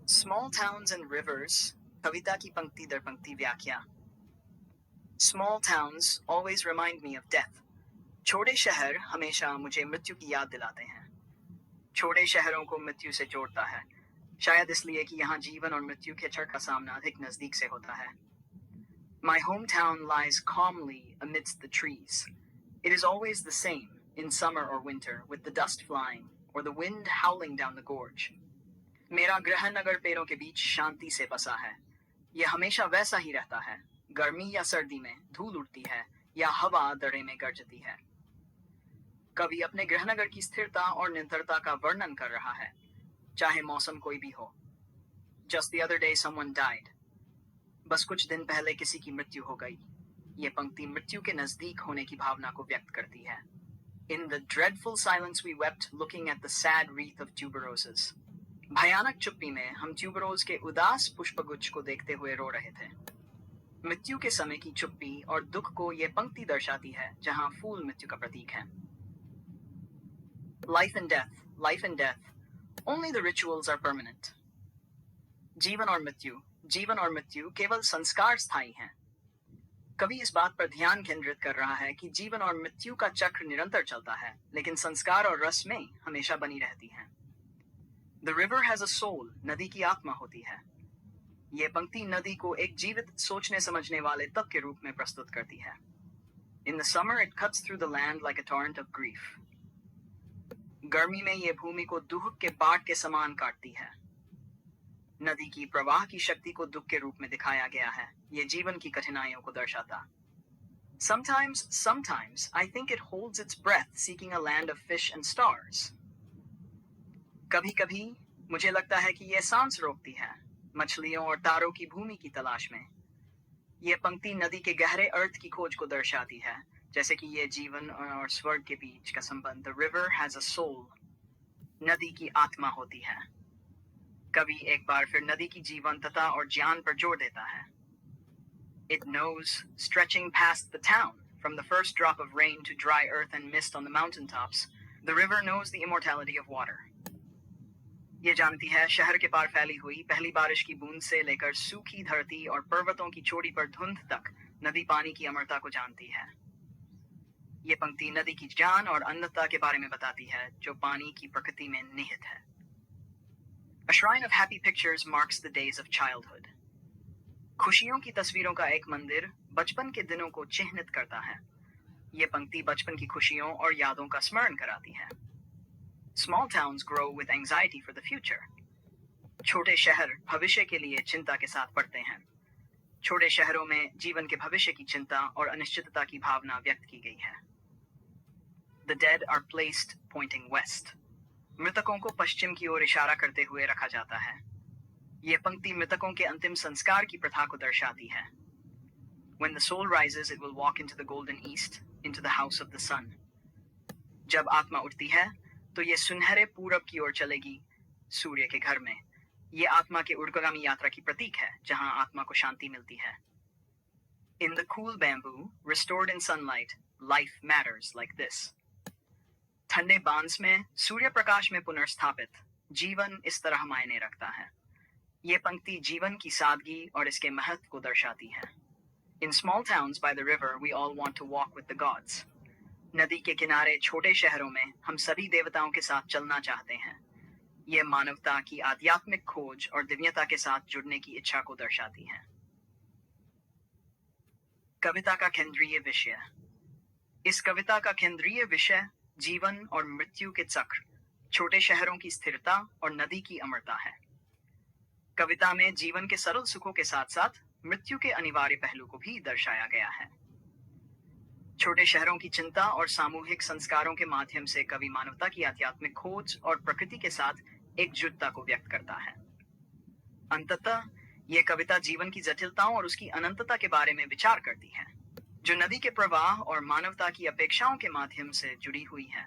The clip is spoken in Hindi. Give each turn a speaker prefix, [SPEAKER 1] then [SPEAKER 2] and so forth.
[SPEAKER 1] Small towns and rivers, कविता की पंक्ति दर पंक्ति व्याख्या. Small towns always remind me of death. छोटे शहर हमेशा मुझे मृत्यु की याद दिलाते हैं. छोटे शहरों को मृत्यु से जोड़ता है, शायद इसलिए कि यहाँ जीवन और मृत्यु के चर का सामना अधिक नजदीक से होता है. My hometown lies calmly amidst the trees. It is always the same in summer or winter, with the dust flying or the wind howling down the gorge. मेरा गृहनगर पेड़ों के बीच शांति से बसा है. यह हमेशा वैसा ही रहता है. गर्मी या सर्दी में धूल उड़ती है या हवा दड़े में गरजती है. कवि अपने गृहनगर की स्थिरता और निरंतरता का वर्णन कर रहा है, चाहे मौसम कोई भी हो. Just the other day someone died. बस कुछ दिन पहले किसी की मृत्यु हो गई. ये पंक्ति मृत्यु के नजदीक होने की भावना को व्यक्त करती है. In the dreadful silence we wept, looking at the sad wreath of tuberoses. भयानक चुप्पी में हम ट्यूबरोज के उदास पुष्पगुच्छ को देखते हुए रो रहे थे. मृत्यु के समय की चुप्पी और दुख को ये पंक्ति दर्शाती है, जहां फूल मृत्यु का प्रतीक है. Life and death, life and death. Only the rituals are permanent. जीवन और मृत्यु केवल संस्कार स्थायी हैं. कवि इस बात पर ध्यान केंद्रित कर रहा है कि जीवन और मृत्यु का चक्र निरंतर चलता है, लेकिन संस्कार और रस्में हमेशा बनी रहती हैं. The river has a soul. नदी की आत्मा होती है. ये पंक्ति नदी को एक जीवित, सोचने समझने वाले तत्व के रूप में प्रस्तुत करती है. In the summer it cuts through the land like a torrent of grief. गर्मी में ये भूमि को दुख के बाढ़ के समान काटती है. नदी की प्रवाह की शक्ति को दुख के रूप में दिखाया गया है. ये जीवन की कठिनाइयों को दर्शाता. Sometimes I think it holds its breath, seeking a land of fish and stars. कभी कभी मुझे लगता है कि यह सांस रोकती है, मछलियों और तारों की भूमि की तलाश में. यह पंक्ति नदी के गहरे अर्थ की खोज को दर्शाती है, जैसे कि यह जीवन और स्वर्ग के बीच का संबंध. The river has a soul. नदी की आत्मा होती है. कवि एक बार फिर नदी की जीवंतता और ज्ञान पर जोर देता है. It knows, stretching past the town, from the first drop of rain to dry earth and mist on the mountain tops, the river knows the immortality of water. ये जानती है, शहर के पार फैली हुई पहली बारिश की बूंद से लेकर सूखी धरती और पर्वतों की चोटी पर धुंध तक, नदी पानी की अमरता को जानती है. ये पंक्ति नदी की जान और अनंतता के बारे में बताती है, जो पानी की प्रकृति में निहित है. A shrine of happy pictures marks the days of childhood. खुशियों की तस्वीरों का एक मंदिर बचपन के दिनों को चिह्नित करता है. ये पंक्ति बचपन की खुशियों और यादों का स्मरण कराती है. Small towns grow with anxiety for the future. छोटे शहर भविष्य के लिए चिंता के साथ बढ़ते हैं. छोटे शहरों में जीवन के भविष्य की चिंता और अनिश्चितता की भावना व्यक्त की गई है. The dead are placed pointing west. मृतकों को पश्चिम की ओर इशारा करते हुए रखा जाता है. यह पंक्ति मृतकों के अंतिम संस्कार की प्रथा को दर्शाती है. When the soul rises, it will walk into the golden east, into the house of the sun. जब आत्मा उठती है, तो ये सुनहरे पूरब की ओर चलेगी, सूर्य के घर में. ये आत्मा के ऊर्ध्वगामी यात्रा की प्रतीक है, जहां आत्मा को शांति मिलती है. In the cool bamboo, restored in sunlight, life matters like this. ठंडे बांस में, सूर्य प्रकाश में पुनर्स्थापित, जीवन इस तरह मायने रखता है. ये पंक्ति जीवन की सादगी और इसके महत्व को दर्शाती है. In small towns by the river, we all want to walk with the gods. नदी के किनारे छोटे शहरों में हम सभी देवताओं के साथ चलना चाहते हैं. यह मानवता की आध्यात्मिक खोज और दिव्यता के साथ जुड़ने की इच्छा को दर्शाती है. कविता का केंद्रीय विषय. इस कविता का केंद्रीय विषय जीवन और मृत्यु के चक्र, छोटे शहरों की स्थिरता और नदी की अमरता है. कविता में जीवन के सरल सुखों के साथ साथ मृत्यु के अनिवार्य पहलू को भी दर्शाया गया है. छोटे शहरों की चिंता और सामूहिक संस्कारों के माध्यम से कवि मानवता की आध्यात्मिक खोज और प्रकृति के साथ एकजुटता को व्यक्त करता है. अंततः यह कविता जीवन की जटिलताओं और उसकी अनंतता के बारे में विचार करती है, जो नदी के प्रवाह और मानवता की अपेक्षाओं के माध्यम से जुड़ी हुई है.